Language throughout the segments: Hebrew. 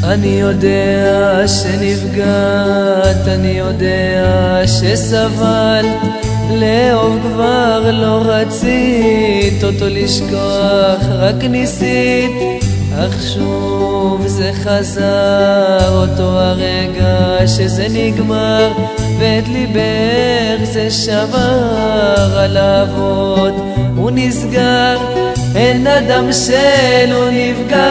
אני יודע שנפגעת, אני יודע שסבל, לאהוב כבר לא רצית, אותו לשכוח רק ניסית, אך שוב זה חזר, אותו הרגע שזה נגמר, ואת ליבך זה שבר, הלהבות הוא נסגר, אין אדם שלא נפגע,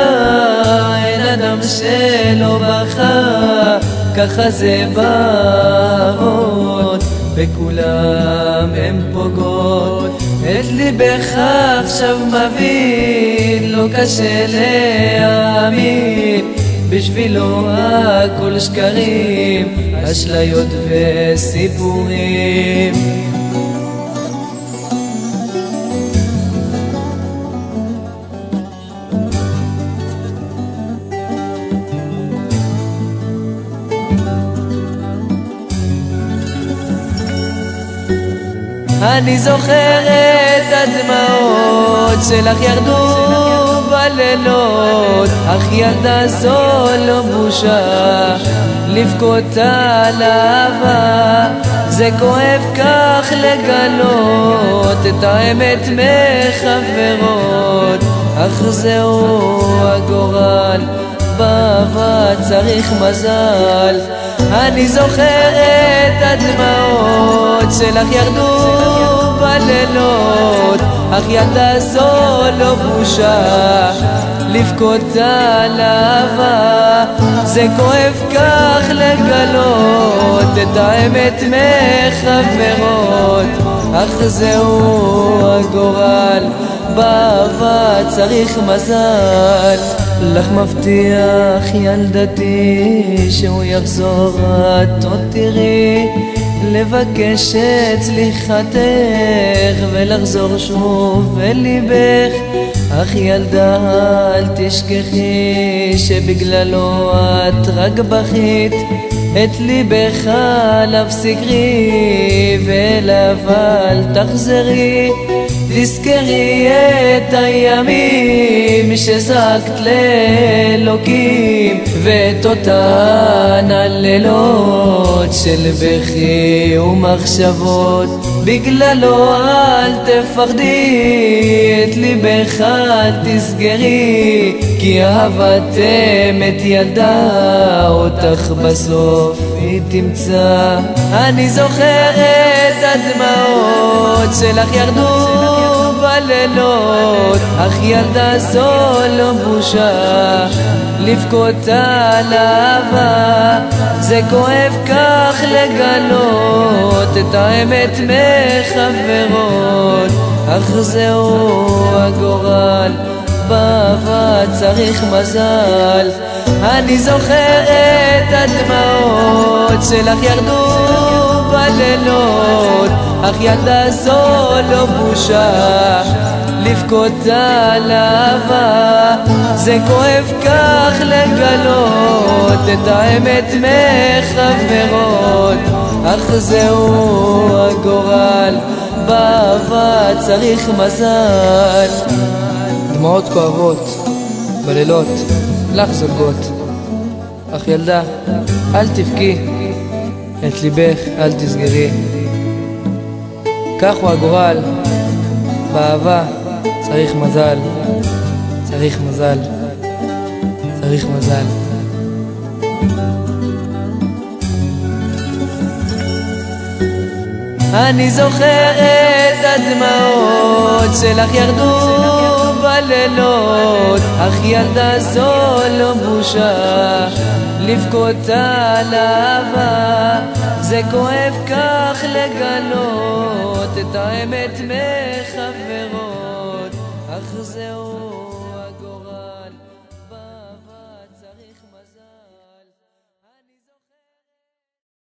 אין אדם שלא בכה, ככה זה בערות, וכולם הם פוגעות. את ליבך עכשיו מבין, לא קשה להאמין, בשבילו הכל שקרים, אשליות וסיפורים. אני זוכר את הדמעות שלך ירדו בלילות, אך ילדה זו לא בושה לבכות על אהבה, זה כואב כך לגלות את האמת מחברות, אך זהו הגורל, באהבה צריך מזל. אני זוכר את הדמעות שלך ירדו בלילות, אך ילדה זו לא בושה לבכות על אהבה, זה כואב כך לגלות את האמת מחברות, אך זהו הגורל, באהבה צריך מזל. לך מבטיח ילדתי שהוא יחזור, את עוד תראי, לבקש את סליחתך ולחזור שוב אל ליבך, אך ילדה אל תשכחי שבגללו את רק בכית, את ליבך עליו סגרי ואליו אל תחזרי, תזכרי את הימים שזעקת לאלוקים, ואת אותן הלילות של בכי ומחשבות, בגללו אל תפחדי, את ליבך אל תסגרי, כי אהבת אמת ילדה אותך בסוף היא תמצא. אני זוכר את הדמעות שלך ירדו בלילות, אך ילדה זו לא בושה לבכות על אהבה, זה כואב כך לגלות את האמת מחברות, אך זהו הגורל, באהבה צריך מזל. אני זוכר את הדמעות שלך ירדו בלילות, אך ילדה זו לא בושה לבכות על אהבה, זה כואב כך לגלות את האמת מחברות, אך זהו הגורל, באהבה צריך מזל. דמעות כואבות בלילות לך זולגות, אך ילדה אל תבכי, את ליבך אל תסגרי, כך הוא הגורל, באהבה צריך מזל, צריך מזל, צריך מזל. אני זוכר את הדמעות שלך ירדו בלילות, אך ילדה זו לא בושה לבכות על אהבה, זה כואב כך לגלות את האמת מחברות, אך זהו